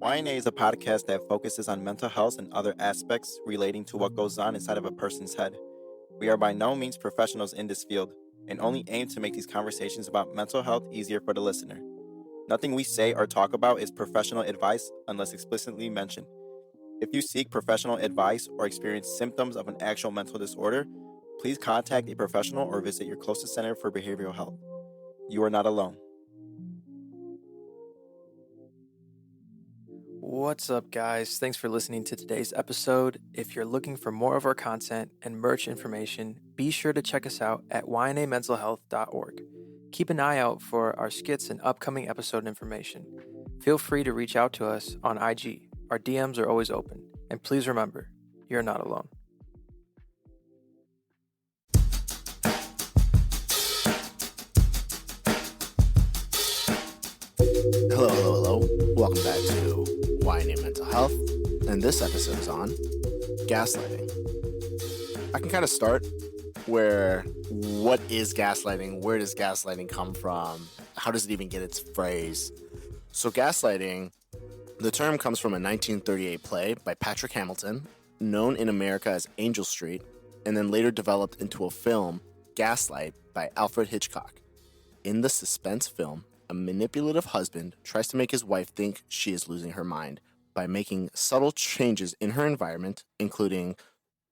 YNA is a podcast that focuses on mental health and other aspects relating to what goes on inside of a person's head. We are by no means professionals in this field and only aim to make these conversations about mental health easier for the listener. Nothing we say or talk about is professional advice unless explicitly mentioned. If you seek professional advice or experience symptoms of an actual mental disorder, please contact a professional or visit your closest center for behavioral health. You are not alone. What's up, guys? Thanks for listening to today's episode. If you're looking for more of our content and merch information, be sure to check us out at ynamentalhealth.org. Keep an eye out for our skits and upcoming episode information. Feel free to reach out to us on IG. Our DMs are always open. And please remember, you're not alone. Hello. Welcome back to YNA Mental Health, and this episode is on gaslighting. I can kind of start where, what is gaslighting? Where does gaslighting come from? How does it even get its phrase? So gaslighting, the term comes from a 1938 play by Patrick Hamilton, known in America as Angel Street, and then later developed into a film, Gaslight, by Alfred Hitchcock. In the suspense film, a manipulative husband tries to make his wife think she is losing her mind by making subtle changes in her environment, including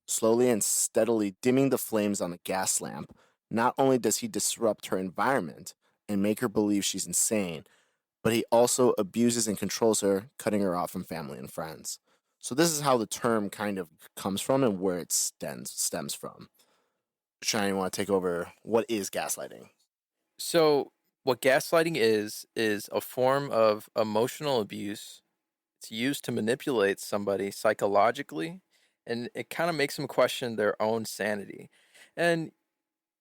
slowly and steadily dimming the flames on the gas lamp. Not only does he disrupt her environment and make her believe she's insane, but he also abuses and controls her, cutting her off from family and friends. So this is how the term kind of comes from and where it stems from. Shani, you want to take over? What is gaslighting? So, what gaslighting is a form of emotional abuse. It's used to manipulate somebody psychologically, and it kind of makes them question their own sanity. And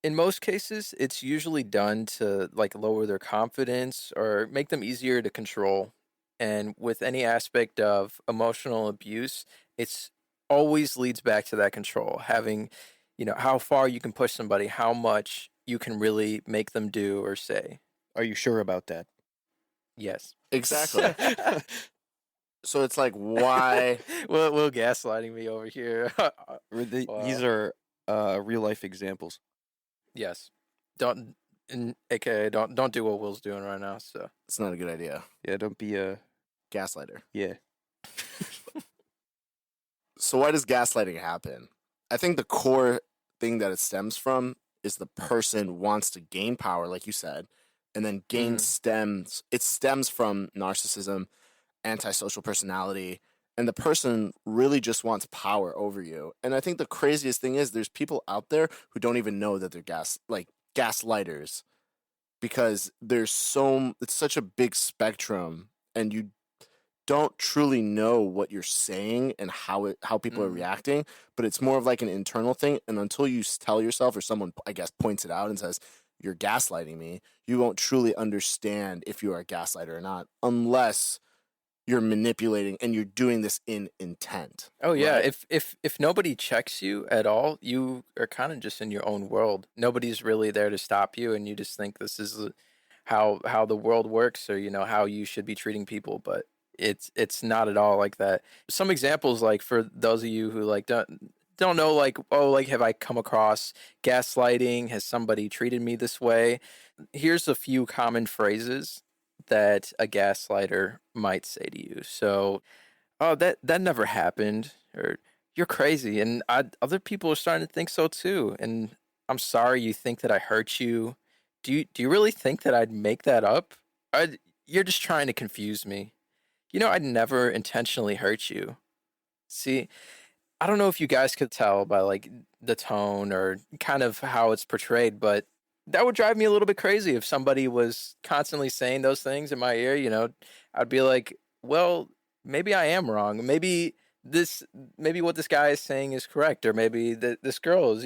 in most cases, it's usually done to lower their confidence or make them easier to control. And with any aspect of emotional abuse, it's always leads back to that control, having, how far you can push somebody, how much you can really make them do or say. Are you sure about that? Yes. Exactly. So it's like, why? Will gaslighting me over here. These are real life examples. Yes. Don't do what Will's doing right now. So It's not a good idea. Yeah, don't be a Gaslighter. yeah. So why does gaslighting happen? I think the core thing that it stems from is the person wants to gain power, like you said, and then it stems from narcissism, antisocial personality, and the person really just wants power over you. And I think the craziest thing is there's people out there who don't even know that they're gaslighters, because it's such a big spectrum, and you don't truly know what you're saying and how people are reacting, but it's more of like an internal thing. And until you tell yourself, or someone, I guess, points it out and says, you're gaslighting me, you won't truly understand if you are a gaslighter or not, unless you're manipulating and you're doing this in intent. Oh yeah, right? if nobody checks you at all, you are kind of just in your own world. Nobody's really there to stop you, and you just think this is how the world works, or how you should be treating people, but it's not at all like that. Some examples, like for those of you who don't know, have I come across gaslighting? Has somebody treated me this way? Here's a few common phrases that a gaslighter might say to you. So, oh, that never happened, or you're crazy, and other people are starting to think so too. And I'm sorry you think that I hurt you. Do you really think that I'd make that up? You're just trying to confuse me. I'd never intentionally hurt you. See, I don't know if you guys could tell by the tone or kind of how it's portrayed, but that would drive me a little bit crazy if somebody was constantly saying those things in my ear. I'd be like, well, maybe I am wrong. Maybe what this guy is saying is correct, or maybe this girl is,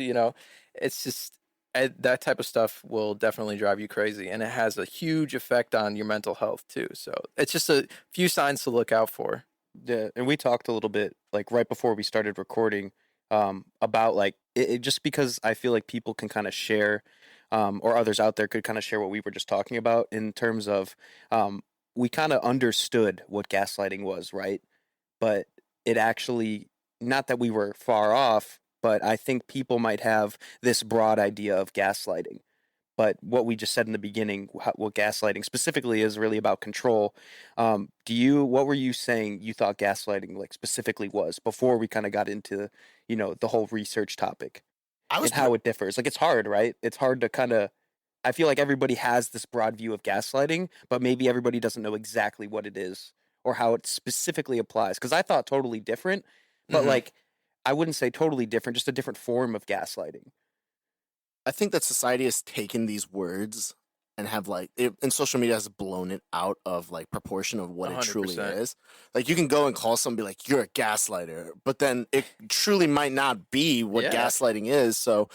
it's just that type of stuff will definitely drive you crazy, and it has a huge effect on your mental health too. So it's just a few signs to look out for. Yeah, and we talked a little bit right before we started recording about it, just because I feel like people can kind of share or others out there could kind of share what we were just talking about in terms of we kind of understood what gaslighting was, right? But it actually, not that we were far off, but I think people might have this broad idea of gaslighting. But what we just said in the beginning, what gaslighting specifically is really about control. What were you saying you thought gaslighting like specifically was before we kind of got into, the whole research topic I was and how it differs? Like, it's hard, right? It's hard to kind of, I feel like everybody has this broad view of gaslighting, but maybe everybody doesn't know exactly what it is or how it specifically applies. Because I thought totally different, but like, I wouldn't say totally different, just a different form of gaslighting. I think that society has taken these words and have and social media has blown it out of like proportion of what it truly 100%. is. Like you can go and call somebody like you're a gaslighter, but then it truly might not be what Yeah. gaslighting is. So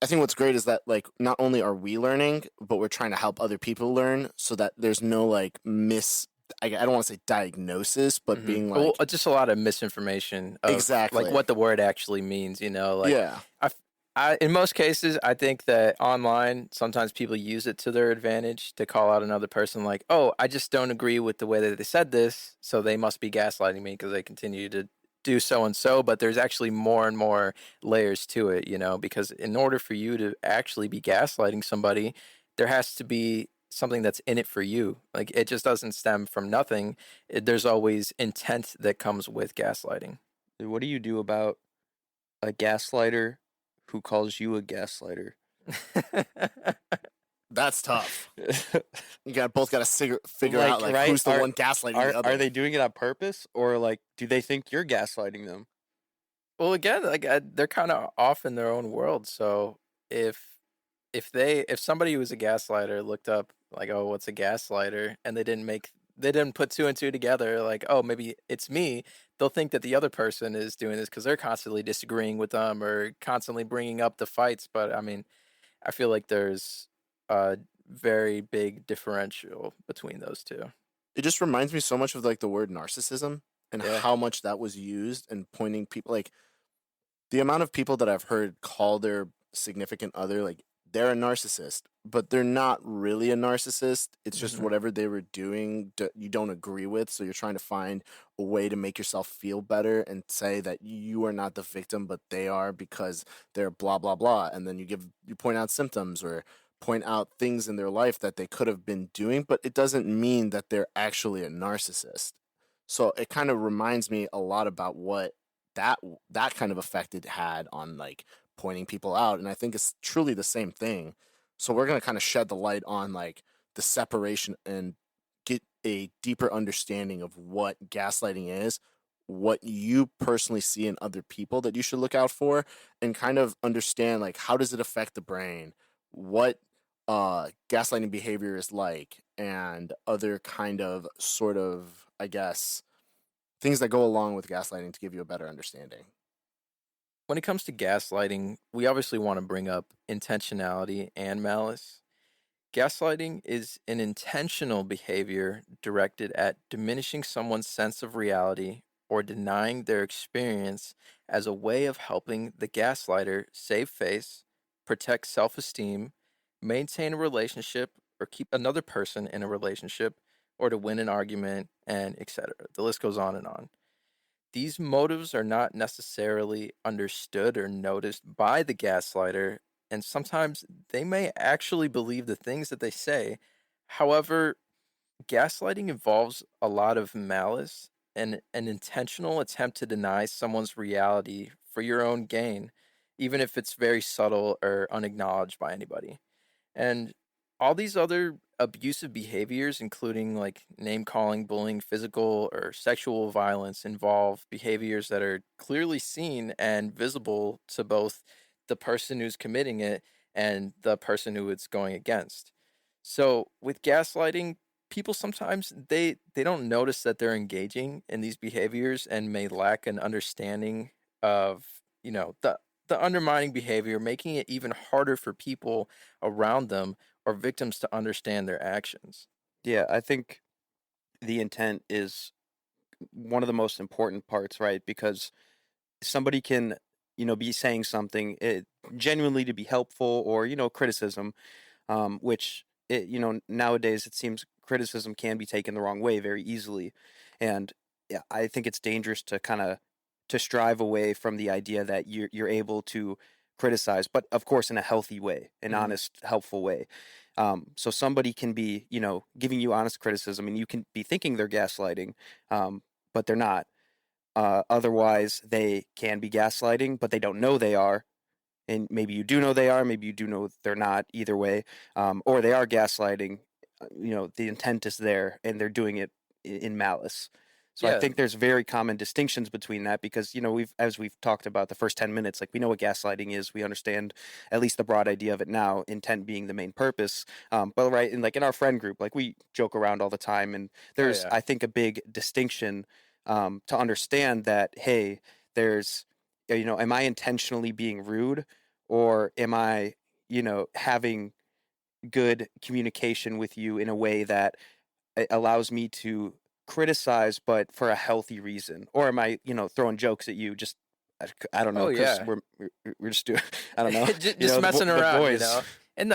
I think what's great is that like not only are we learning, but we're trying to help other people learn so that there's no like I don't want to say diagnosis, but being like just a lot of misinformation of exactly like what the word actually means, like yeah. in most cases, I think that online, sometimes people use it to their advantage to call out another person like, oh, I just don't agree with the way that they said this, so they must be gaslighting me because they continue to do so and so. But there's actually more and more layers to it, because in order for you to actually be gaslighting somebody, there has to be something that's in it for you. Like, it just doesn't stem from nothing. There's always intent that comes with gaslighting. What do you do about a gaslighter who calls you a gaslighter? That's tough. You both got to figure out like right? who's the one gaslighting the other. Are they doing it on purpose, or like do they think you're gaslighting them? Well, again, like they're kind of off in their own world. So if if somebody who was a gaslighter looked up like, oh, what's a gaslighter, and they didn't put two and two together, like, oh, maybe it's me, they'll think that the other person is doing this because they're constantly disagreeing with them or constantly bringing up the fights. But I mean, I feel like there's a very big differential between those two. It just reminds me so much of like the word narcissism and Yeah. how much that was used and pointing people like the amount of people that I've heard call their significant other like they're a narcissist, but they're not really a narcissist. It's just Mhm. whatever they were doing you don't agree with, so you're trying to find a way to make yourself feel better and say that you are not the victim but they are because they're blah blah blah, and then you point out symptoms or point out things in their life that they could have been doing, but it doesn't mean that they're actually a narcissist. So it kind of reminds me a lot about what that kind of effect it had on like pointing people out, and I think it's truly the same thing. So we're going to kind of shed the light on like the separation and get a deeper understanding of what gaslighting is, what you personally see in other people that you should look out for, and kind of understand like how does it affect the brain, what gaslighting behavior is like, and other kind of sort of, I guess, things that go along with gaslighting to give you a better understanding. When it comes to gaslighting, we obviously want to bring up intentionality and malice. Gaslighting is an intentional behavior directed at diminishing someone's sense of reality or denying their experience as a way of helping the gaslighter save face, protect self esteem, maintain a relationship, or keep another person in a relationship, or to win an argument, and etc. The list goes on and on. These motives are not necessarily understood or noticed by the gaslighter, and sometimes they may actually believe the things that they say. However, gaslighting involves a lot of malice and an intentional attempt to deny someone's reality for your own gain, even if it's very subtle or unacknowledged by anybody. And all these other abusive behaviors, including like name calling, bullying, physical or sexual violence, involve behaviors that are clearly seen and visible to both the person who's committing it and the person who it's going against. So with gaslighting, people sometimes they don't notice that they're engaging in these behaviors and may lack an understanding of, the undermining behavior, making it even harder for people around them or victims to understand their actions. Yeah, I think the intent is one of the most important parts, right? Because somebody can, be saying something genuinely to be helpful or, criticism, which, nowadays it seems criticism can be taken the wrong way very easily. And yeah, I think it's dangerous to kind of to strive away from the idea that you're able to criticize, but of course in a healthy way, an honest, helpful way. So somebody can be, giving you honest criticism, and you can be thinking they're gaslighting, but they're not. Otherwise, they can be gaslighting, but they don't know they are. And maybe you do know they are, maybe you do know they're not, either way. Or they are gaslighting, the intent is there and they're doing it in malice. So I Yeah. think there's very common distinctions between that because, as we've talked about the first 10 minutes, like we know what gaslighting is. We understand at least the broad idea of it now, intent being the main purpose. But right, and like in our friend group, like we joke around all the time, and there's, yeah. I think, a big distinction to understand that, hey, there's, am I intentionally being rude, or am I, having good communication with you in a way that allows me to criticize, but for a healthy reason? Or am I, throwing jokes at you just, I don't know, Oh, because yeah. we're just doing, I don't know, Just messing the around, boys. And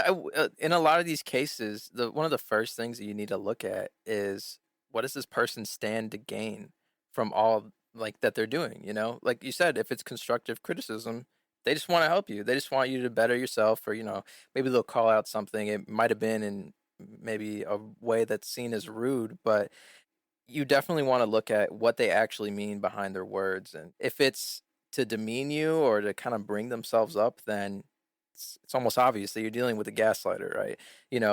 in a lot of these cases, one of the first things that you need to look at is what does this person stand to gain from all like that they're doing, Like you said, if it's constructive criticism, they just want to help you. They just want you to better yourself, or maybe they'll call out something. It might have been in maybe a way that's seen as rude, but you definitely want to look at what they actually mean behind their words. And if it's to demean you or to kind of bring themselves up, then it's almost obvious that you're dealing with a gaslighter, right?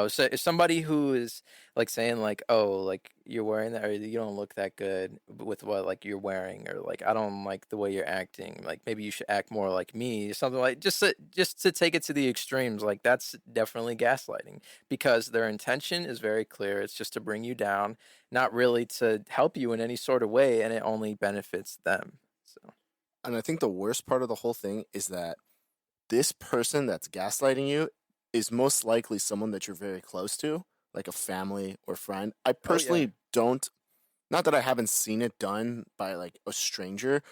So if somebody who is like saying like, oh, like you're wearing that, or you don't look that good with what like you're wearing, or like I don't like the way you're acting, like maybe you should act more like me, or something, like just to take it to the extremes, like that's definitely gaslighting, because their intention is very clear. It's just to bring you down, not really to help you in any sort of way, and it only benefits them. So And I think the worst part of the whole thing is that this person that's gaslighting you is most likely someone that you're very close to, like a family or friend. I oh yeah, personally don't, not that I haven't seen it done by like a stranger,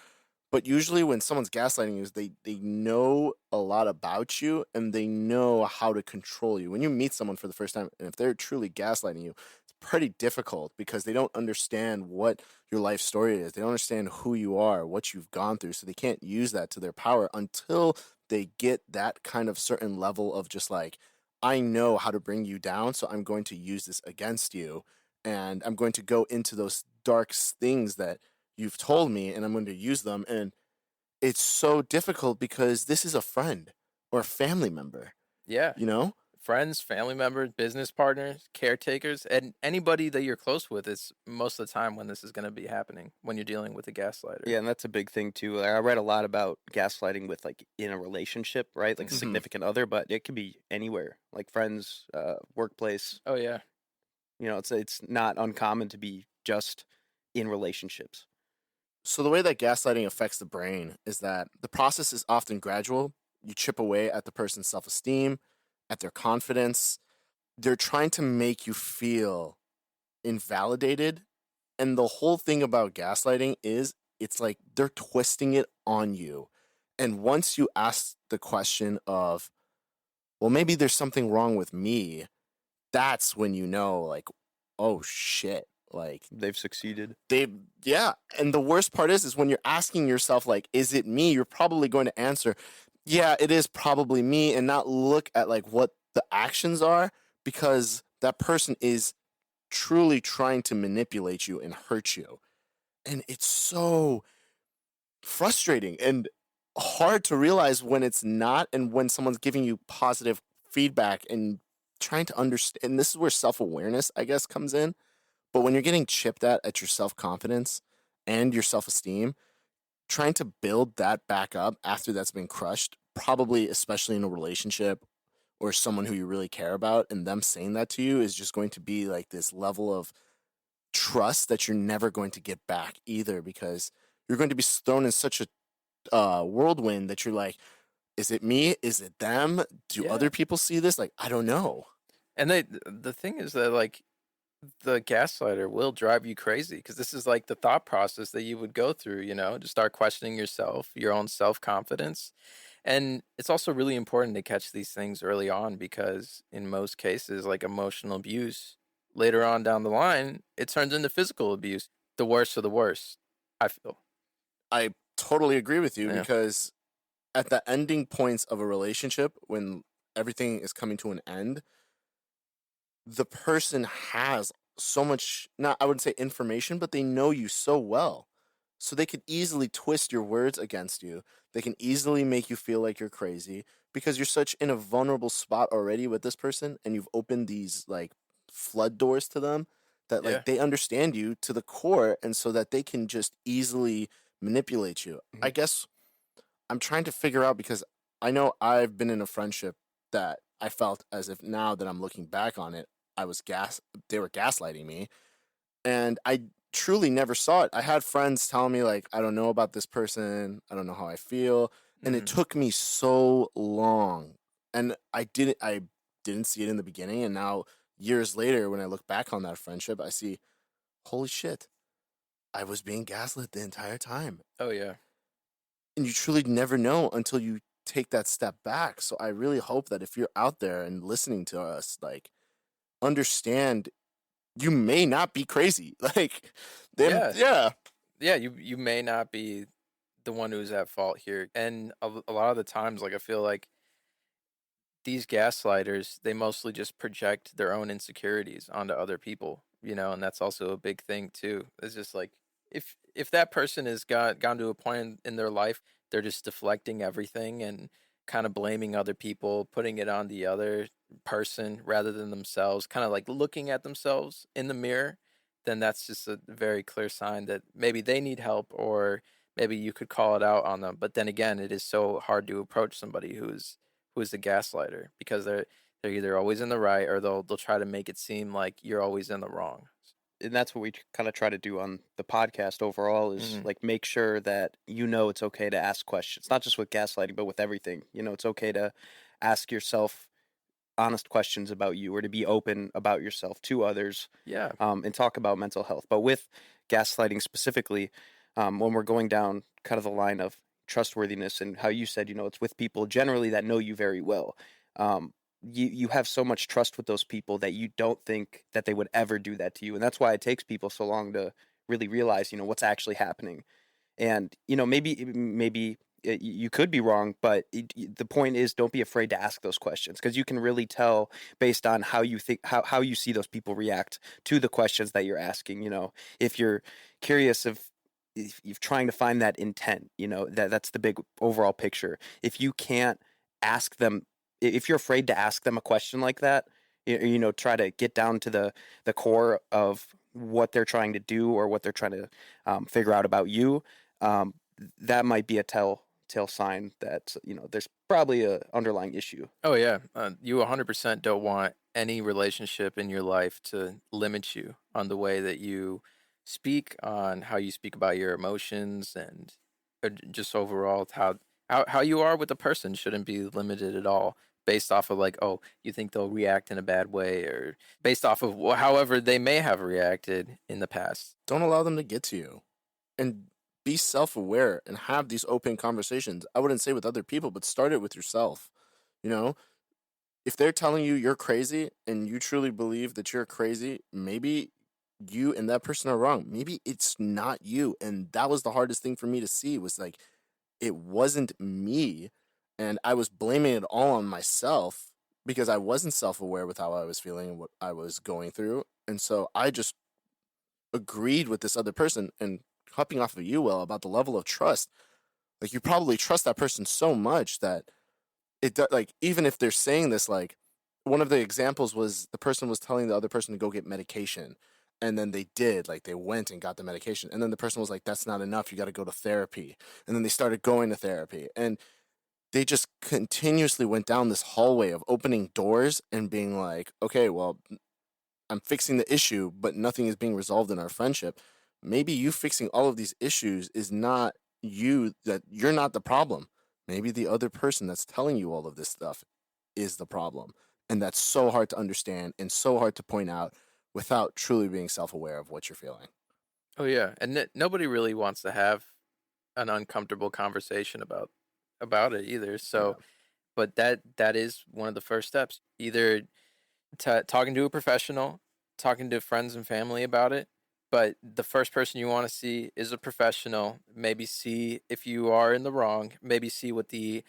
but usually when someone's gaslighting you, they know a lot about you and they know how to control you. When you meet someone for the first time, and if they're truly gaslighting you, it's pretty difficult because they don't understand what your life story is. They don't understand who you are, what you've gone through, so they can't use that to their power until they get that kind of certain level of just like, I know how to bring you down, so I'm going to use this against you, and I'm going to go into those dark things that you've told me, and I'm going to use them. And it's so difficult because this is a friend or a family member, yeah. you know? Friends, family members, business partners, caretakers, and anybody that you're close with is most of the time when this is going to be happening, when you're dealing with a gaslighter. Yeah, and that's a big thing too. Like, I read a lot about gaslighting with like in a relationship, right? Like a Mhm. significant other, but it could be anywhere, like friends, workplace. Oh yeah. It's not uncommon to be just in relationships. So, the way that gaslighting affects the brain is that the process is often gradual. You chip away at the person's self esteem, at their confidence. They're trying to make you feel invalidated. And the whole thing about gaslighting is it's like they're twisting it on you. And once you ask the question of, well, maybe there's something wrong with me, that's when you know, like, oh shit. Like, They've succeeded. yeah. And the worst part is when you're asking yourself, like, is it me? You're probably going to answer, yeah, it is probably me, and not look at like what the actions are, because that person is truly trying to manipulate you and hurt you. And it's so frustrating and hard to realize when it's not, and when someone's giving you positive feedback and trying to understand. And this is where self-awareness, I guess, comes in. But when you're getting chipped at your self-confidence and your self-esteem, trying to build that back up after that's been crushed, probably especially in a relationship or someone who you really care about, and them saying that to you is just going to be like this level of trust that you're never going to get back either, because you're going to be thrown in such a whirlwind that you're like, is it me? Is it them? Do Yeah. other people see this? Like, I don't know. And the thing is that like the gaslighter will drive you crazy, because this is like the thought process that you would go through, to start questioning yourself, your own self-confidence. And it's also really important to catch these things early on, because in most cases, like emotional abuse later on down the line, it turns into physical abuse. The worst of the worst, I feel. I totally agree with you Yeah. because at the ending points of a relationship, when everything is coming to an end, the person has so much, not, I wouldn't say information, but they know you so well. So they could easily twist your words against you. They can easily make you feel like you're crazy because you're such in a vulnerable spot already with this person, and you've opened these like flood doors to them that Yeah. like they understand you to the core, and so that they can just easily manipulate you. I Mhm. guess I'm trying to figure out because I know I've been in a friendship that I felt as if now that I'm looking back on it, I was they were gaslighting me, and I truly never saw it. I had friends telling me like, I don't know about this person, I don't know how I feel, and it Mm. took me so long, and I didn't see it in the beginning, and now years later when I look back on that friendship, I see, holy shit, I was being gaslit the entire time. Oh, yeah. And you truly never know until you take that step back. So I really hope that if you're out there and listening to us, like, understand you may not be crazy. Like, them, Yeah. yeah. Yeah, you may not be the one who's at fault here. And a lot of the times, like, I feel like these gaslighters, they mostly just project their own insecurities onto other people, and that's also a big thing too. It's just like if that person has gone to a point in their life, they're just deflecting everything and kind of blaming other people, putting it on the other person rather than themselves, kind of like looking at themselves in the mirror, then that's just a very clear sign that maybe they need help, or maybe you could call it out on them. But then again, it is so hard to approach somebody who's the gaslighter, because they're either always in the right, or they'll try to make it seem like you're always in the wrong. And that's what we kind of try to do on the podcast overall is Mhm. like make sure that it's okay to ask questions, not just with gaslighting but with everything. It's okay to ask yourself honest questions about you, or to be open about yourself to others, Yeah. and talk about mental health. But with gaslighting specifically, when we're going down kind of the line of trustworthiness and how you said, it's with people generally that know you very well. You have so much trust with those people that you don't think that they would ever do that to you. And that's why it takes people so long to really realize, what's actually happening. And, maybe you could be wrong, but the point is, don't be afraid to ask those questions, because you can really tell based on how you think, how you see those people react to the questions that you're asking. If you're curious if you're trying to find that intent, that's the big overall picture. If you can't ask them, if you're afraid to ask them a question like that, try to get down to the core of what they're trying to do, or what they're trying to figure out about you, um, that might be a telltale sign that there's probably a underlying issue. Oh yeah. You 100% don't want any relationship in your life to limit you on the way that you speak, on how you speak about your emotions, and just overall how you are with a person shouldn't be limited at all, based off of like, oh, you think they'll react in a bad way, or based off of however they may have reacted in the past. Don't allow them to get to you. And be self aware and have these open conversations. I wouldn't say with other people, but start it with yourself. You know, if they're telling you you're crazy and you truly believe that you're crazy, maybe you and that person are wrong. Maybe it's not you. And that was the hardest thing for me to see, was like, it wasn't me. And I was blaming it all on myself because I wasn't self aware with how I was feeling and what I was going through. And so I just agreed with this other person, and hopping off of you, well, about the level of trust. Like, you probably trust that person so much that like, even if they're saying this, like, one of the examples was the person was telling the other person to go get medication, and then they did, like, they went and got the medication, and then the person was like, that's not enough, you got to go to therapy. And then they started going to therapy, and they just continuously went down this hallway of opening doors and being like, okay, well, I'm fixing the issue, but nothing is being resolved in our friendship. Maybe you fixing all of these issues is not you, that you're not the problem. Maybe the other person that's telling you all of this stuff is the problem. And that's so hard to understand and so hard to point out without truly being self aware of what you're feeling. Oh yeah, and nobody really wants to have an uncomfortable conversation about it either. Yeah. So, but that is one of the first steps. Either talking to a professional talking to friends and family about it, but the first person you want to see is a professional. Maybe see if you are in the wrong. Maybe see what the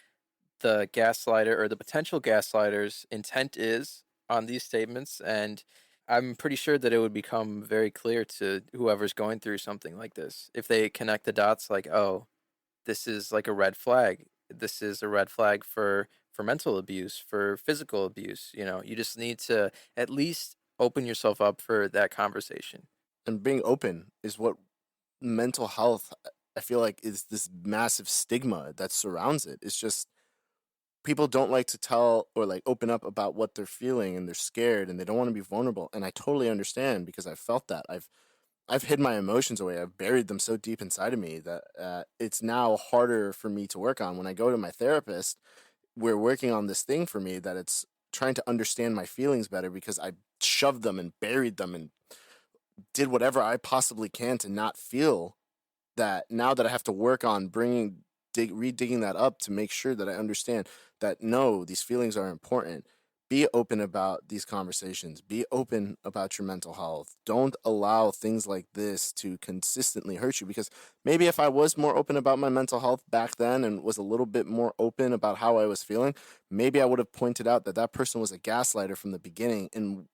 gaslighter or the potential gaslighter's intent is on these statements, and I'm pretty sure that it would become very clear to whoever's going through something like this if they connect the dots. Like, oh, this is like a red flag. This is a red flag for mental abuse, for physical abuse. You just need to at least open yourself up for that conversation. And being open is what mental health, I feel like, is this massive stigma that surrounds it. It's just people don't like to tell or like open up about what they're feeling, and they're scared and they don't want to be vulnerable. And I totally understand, because I've felt that. I've hid my emotions away. I've buried them so deep inside of me that it's now harder for me to work on. When I go to my therapist, we're working on this thing for me that it's trying to understand my feelings better, because I shoved them and buried them and did whatever I possibly can to not feel that. Now that I have to work on redigging that up to make sure that I understand that no, these feelings are important. Be open about these conversations. Be open about your mental health. Don't allow things like this to consistently hurt you, because maybe if I was more open about my mental health back then and was a little bit more open about how I was feeling, maybe I would have pointed out that that person was a gaslighter from the beginning and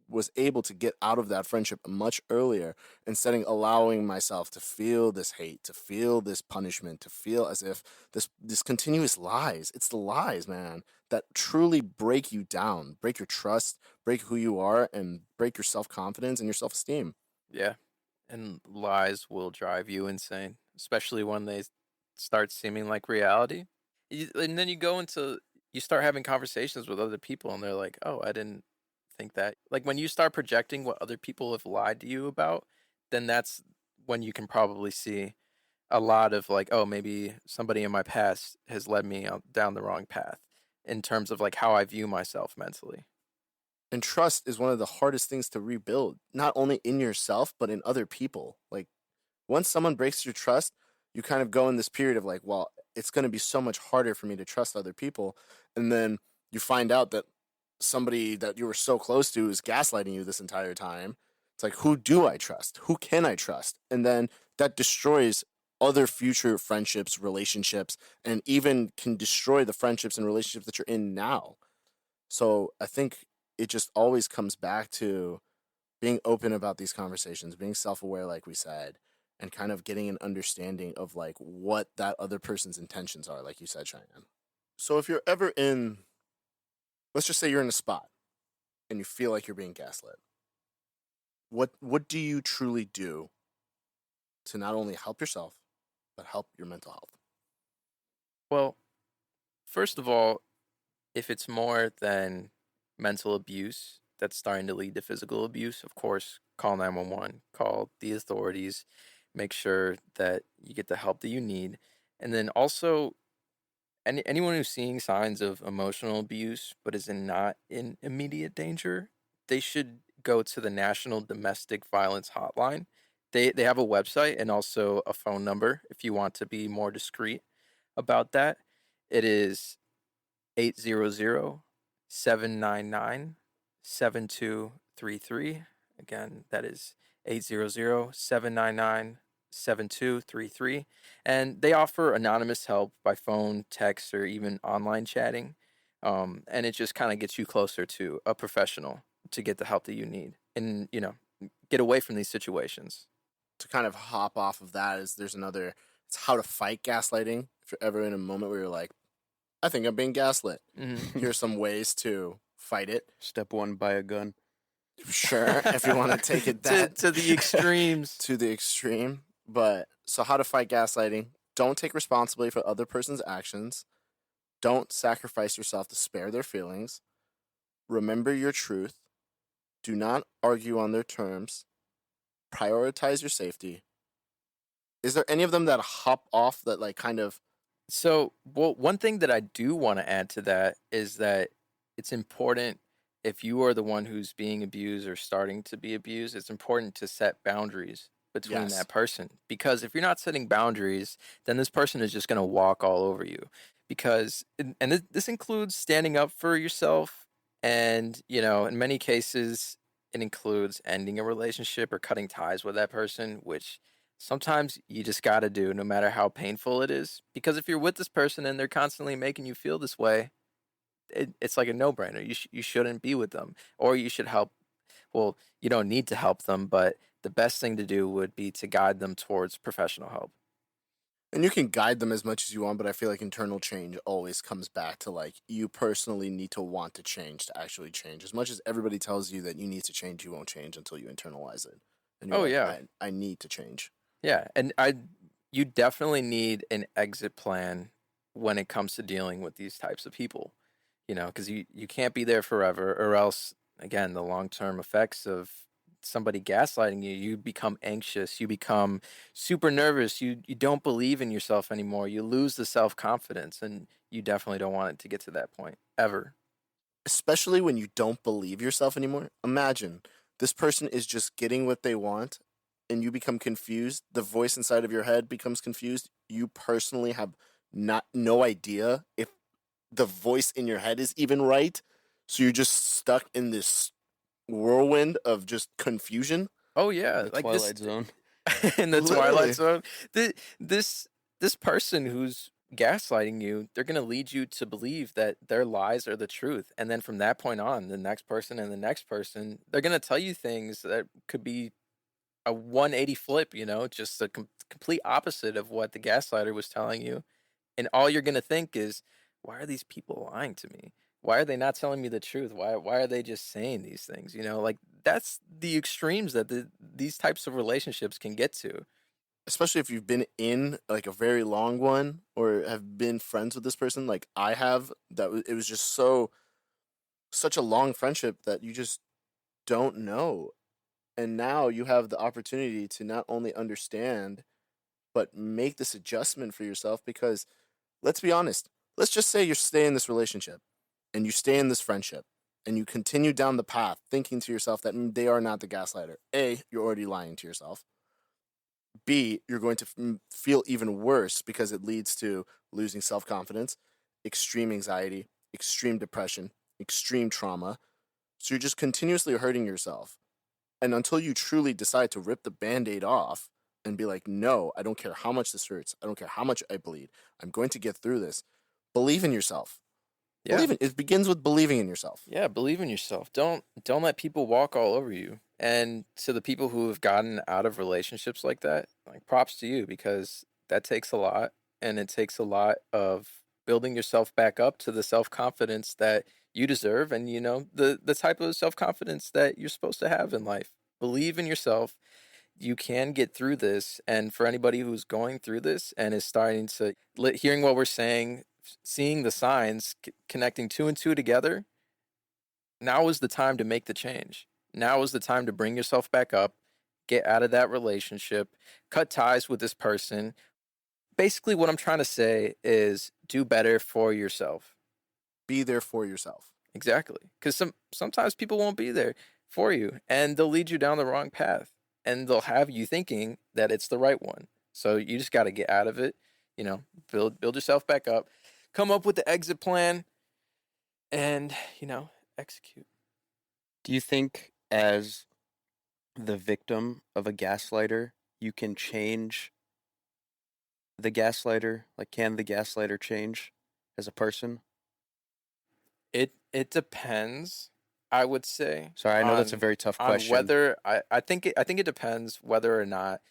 was able to get out of that friendship much earlier, instead of allowing myself to feel this hate, to feel this punishment, to feel as if this continuous lies. It's the lies, man, that truly break you down, break your trust, break who you are, and break your self-confidence and your self-esteem. Yeah. And lies will drive you insane, especially when they start seeming like reality. And then you start having conversations with other people, and they're like, oh, I didn't think that. Like, when you start projecting what other people have lied to you about, then that's when you can probably see a lot of, like, oh, maybe somebody in my past has led me down the wrong path in terms of like how I view myself mentally. And trust is one of the hardest things to rebuild, not only in yourself, but in other people. Like, once someone breaks your trust, you kind of go in this period of like, well, it's going to be so much harder for me to trust other people. And then you find out that somebody that you were so close to is gaslighting you this entire time. It's like, who do I trust? Who can I trust? And then that destroys other future friendships, relationships, and even can destroy the friendships and relationships that you're in now. So I think it just always comes back to being open about these conversations, being self-aware, like we said, and kind of getting an understanding of like what that other person's intentions are, like you said, Cheyenne. So if you're ever in, let's just say you're in a spot and you feel like you're being gaslit, what do you truly do to not only help yourself but help your mental health? Well, first of all, if it's more than mental abuse that's starting to lead to physical abuse, of course, call 911, call the authorities, make sure that you get the help that you need. And then also, anyone who's seeing signs of emotional abuse but is not in immediate danger, they should go to the National Domestic Violence Hotline. They have a website and also a phone number if you want to be more discreet about that. It is 800-799-7233. Again, that is 800-799-7233. And they offer anonymous help by phone, text, or even online chatting. And it just kind of gets you closer to a professional to get the help that you need and, get away from these situations. To kind of hop off of that, is there's another, it's how to fight gaslighting. If you're ever in a moment where you're like, I think I'm being gaslit, here's some ways to fight it. Step 1, buy a gun. Sure, if you want to take it that to the extremes. to the extreme. But so how to fight gaslighting: don't take responsibility for other person's actions. Don't sacrifice yourself to spare their feelings. Remember your truth. Do not argue on their terms. Prioritize your safety. Is there any of them that hop off that like kind of? So, well, one thing that I do want to add to that is that it's important, if you are the one who's being abused or starting to be abused, it's important to set boundaries between Yes. that person. Because if you're not setting boundaries, then this person is just going to walk all over you. Because, and this includes standing up for yourself. And, in many cases, it includes ending a relationship or cutting ties with that person, which sometimes you just got to do no matter how painful it is. Because if you're with this person and they're constantly making you feel this way, it's like a no-brainer. You shouldn't be with them, or you should help. Well, you don't need to help them, but the best thing to do would be to guide them towards professional help. And you can guide them as much as you want, but I feel like internal change always comes back to like you personally need to want to change to actually change. As much as everybody tells you that you need to change, you won't change until you internalize it. And you're Oh like, yeah, I need to change. yeah, and you definitely need an exit plan when it comes to dealing with these types of people. Because you can't be there forever, or else again the long-term effects of somebody gaslighting you become anxious, you become super nervous, you don't believe in yourself anymore, you lose the self-confidence, and you definitely don't want it to get to that point ever. Especially when you don't believe yourself anymore. Imagine this person is just getting what they want and you become confused. The voice inside of your head becomes confused. You personally have no idea if the voice in your head is even right. So you're just stuck in this whirlwind of just confusion. Oh yeah, The like this Twilight Zone. in the Literally. Twilight Zone. This person who's gaslighting you, they're gonna lead you to believe that their lies are the truth, and then from that point on, the next person and the next person, they're gonna tell you things that could be a 180 flip. Just the complete opposite of what the gaslighter was telling you, and all you're gonna think is, why are these people lying to me? Why are they not telling me the truth? Why are they just saying these things? Like that's the extremes that these types of relationships can get to. Especially if you've been in like a very long one or have been friends with this person like I have, it was just such a long friendship that you just don't know. And now you have the opportunity to not only understand but make this adjustment for yourself because let's be honest, let's just say you stay in this relationship and you stay in this friendship and you continue down the path thinking to yourself that they are not the gaslighter. A, you're already lying to yourself. B, you're going to feel even worse because it leads to losing self confidence, extreme anxiety, extreme depression, extreme trauma. So you're just continuously hurting yourself. And until you truly decide to rip the band aid off and be like, no, I don't care how much this hurts, I don't care how much I bleed, I'm going to get through this. Believe in yourself. Yeah. It begins with believing in yourself. Yeah, believe in yourself. Don't let people walk all over you. And to the people who have gotten out of relationships like that, like props to you because that takes a lot, and it takes a lot of building yourself back up to the self-confidence that you deserve, and the type of self-confidence that you're supposed to have in life. Believe in yourself. You can get through this, and for anybody who's going through this and is starting to hearing what we're saying, seeing the signs, connecting two and two together, now is the time to make the change. Now is the time to bring yourself back up, get out of that relationship, cut ties with this person. Basically, what I'm trying to say is do better for yourself. Be there for yourself. Exactly. Because sometimes people won't be there for you, and they'll lead you down the wrong path, and they'll have you thinking that it's the right one. So you just got to get out of it, build yourself back up, come up with the exit plan, and, execute. Do you think, as the victim of a gaslighter, you can change the gaslighter? Like, can the gaslighter change as a person? It depends, I would say. Sorry, I know that's a very tough on question. whether I think it depends whether or not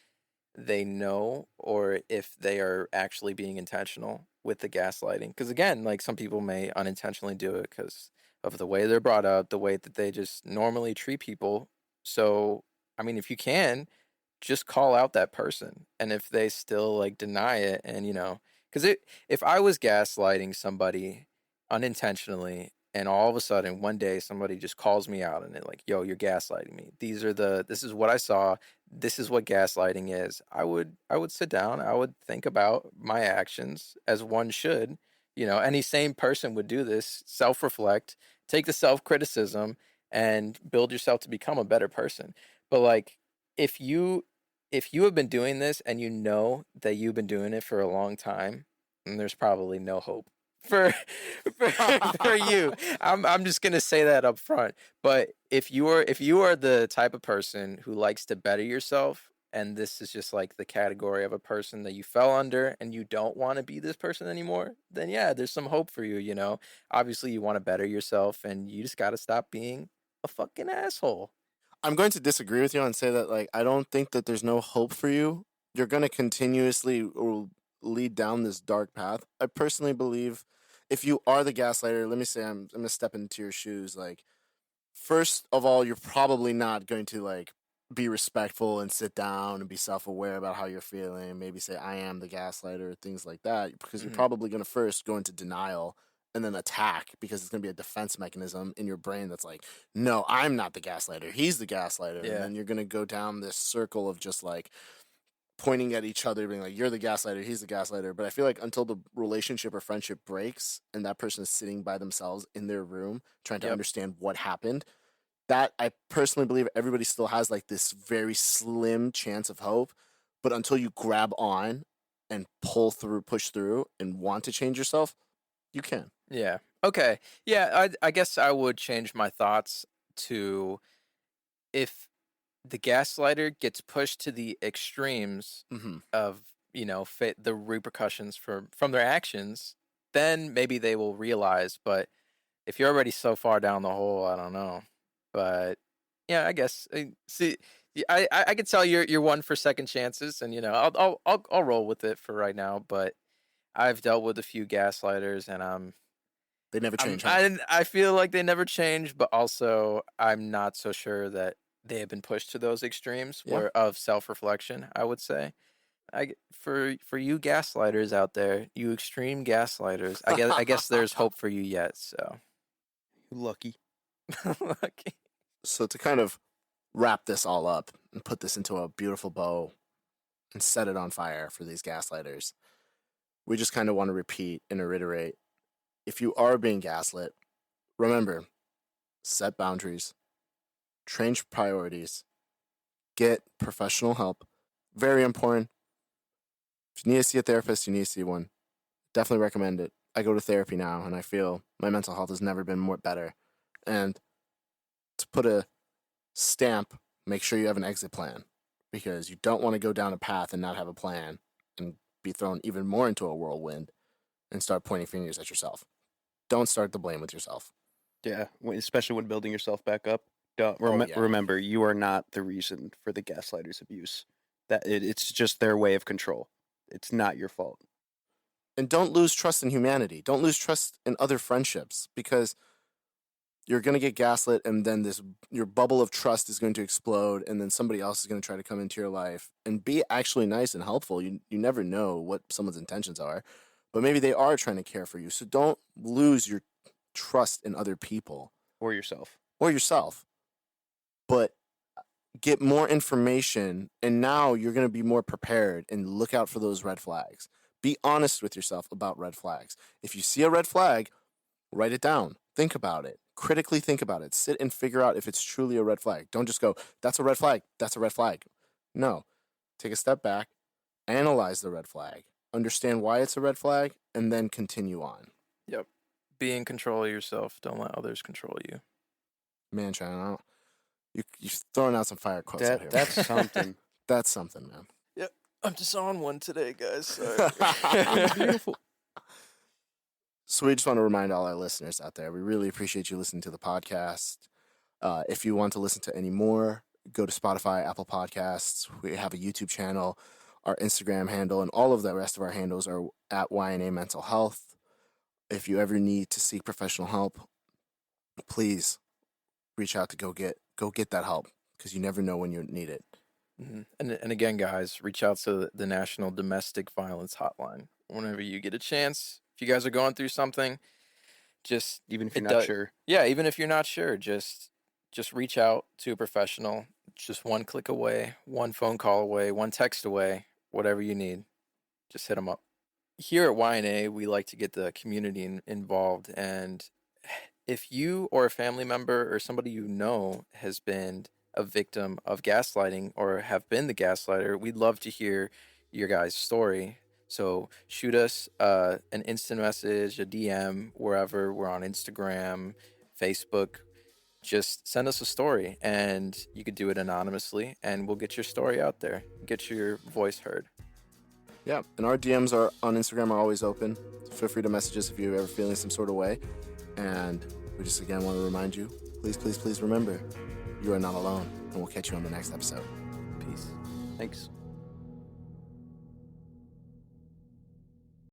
they know or if they are actually being intentional with the gaslighting. Because again, like some people may unintentionally do it because of the way they're brought up, the way that they just normally treat people. So, I mean, if you can, just call out that person. And if they still like deny it, and because if I was gaslighting somebody unintentionally, and all of a sudden one day somebody just calls me out and it like, yo, you're gaslighting me. This is what I saw. This is what gaslighting is. I would sit down. I would think about my actions as one should. Any sane person would do this. Self-reflect, take the self-criticism, and build yourself to become a better person. But like, if you have been doing this and you know that you've been doing it for a long time, then there's probably no hope for for you. I'm just gonna say that up front. But if you are the type of person who likes to better yourself, and this is just like the category of a person that you fell under, and you don't want to be this person anymore, then yeah, there's some hope for you. You know, obviously you want to better yourself, and you just got to stop being a fucking asshole. I'm going to disagree with you and say that, like, I don't think that there's no hope for you. You're going to continuously lead down this dark path. I personally believe if you are the gaslighter, let me say I'm going to step into your shoes. Like, first of all, you're probably not going to, like, be respectful and sit down and be self-aware about how you're feeling. Maybe say, I am the gaslighter, things like that, because you're probably going to first go into denial and then attack, because it's going to be a defense mechanism in your brain that's like, no, I'm not the gaslighter, he's the gaslighter. Yeah. And then you're going to go down this circle of just like pointing at each other, being like, you're the gaslighter, he's the gaslighter. But I feel like until the relationship or friendship breaks and that person is sitting by themselves in their room trying to understand what happened, that I personally believe everybody still has like this very slim chance of hope. But until you grab on and push through and want to change yourself, you can. Yeah. Okay. Yeah, I guess I would change my thoughts to, if the gaslighter gets pushed to the extremes of, you know, the repercussions from their actions, then maybe they will realize. But if you're already so far down the hole, I don't know. But yeah, I guess see, I could tell you're one for second chances, and you know, I'll roll with it for right now. But I've dealt with a few gaslighters, and they never change. I feel like they never change, but also I'm not so sure that they have been pushed to those extremes of self-reflection, I would say. For you gaslighters out there, you extreme gaslighters, I guess there's hope for you yet. So Lucky. lucky. So to kind of wrap this all up and put this into a beautiful bow and set it on fire for these gaslighters, we just kind of want to repeat and reiterate: if you are being gaslit, remember, set boundaries, change priorities, get professional help. Very important. If you need to see a therapist, you need to see one. Definitely recommend it. I go to therapy now, and I feel my mental health has never been better. And to put a stamp, make sure you have an exit plan, because you don't want to go down a path and not have a plan and be thrown even more into a whirlwind and start pointing fingers at yourself. Don't start the blame with yourself. Yeah, especially when building yourself back up. Yeah. Remember, you are not the reason for the gaslighter's abuse. It's just their way of control. It's not your fault. And don't lose trust in humanity. Don't lose trust in other friendships, because you're going to get gaslit, and then your bubble of trust is going to explode, and then somebody else is going to try to come into your life and be actually nice and helpful. You never know what someone's intentions are, but maybe they are trying to care for you. So don't lose your trust in other people. Or yourself. But get more information, and now you're going to be more prepared and look out for those red flags. Be honest with yourself about red flags. If you see a red flag, write it down. Think about it. Critically think about it. Sit and figure out if it's truly a red flag. Don't just go, that's a red flag. That's a red flag. No. Take a step back. Analyze the red flag. Understand why it's a red flag, and then continue on. Yep. Be in control of yourself. Don't let others control you. Man, China, you're throwing out some fire quotes out here. That's something. That's something, man. Yep. I'm just on one today, guys. Beautiful. So we just want to remind all our listeners out there, we really appreciate you listening to the podcast. If you want to listen to any more, go to Spotify, Apple Podcasts. We have a YouTube channel, our Instagram handle, and all of the rest of our handles are at YNA Mental Health. If you ever need to seek professional help, please reach out to go get that help, because you never know when you need it. Mm-hmm. And again, guys, reach out to the National Domestic Violence Hotline whenever you get a chance. If you guys are going through something, just even if you're not sure. Yeah, even if you're not sure, just reach out to a professional. Just one click away, one phone call away, one text away, whatever you need. Just hit them up. Here at YNA, we like to get the community involved, and if you or a family member or somebody you know has been a victim of gaslighting or have been the gaslighter, we'd love to hear your guys' story. So shoot us an instant message, a DM, wherever we're on Instagram, Facebook. Just send us a story, and you could do it anonymously, and we'll get your story out there, get your voice heard. Yeah, and our DMs are on Instagram are always open. Feel free to message us if you're ever feeling some sort of way. And we just again want to remind you, please remember, you are not alone. And we'll catch you on the next episode. Peace. Thanks.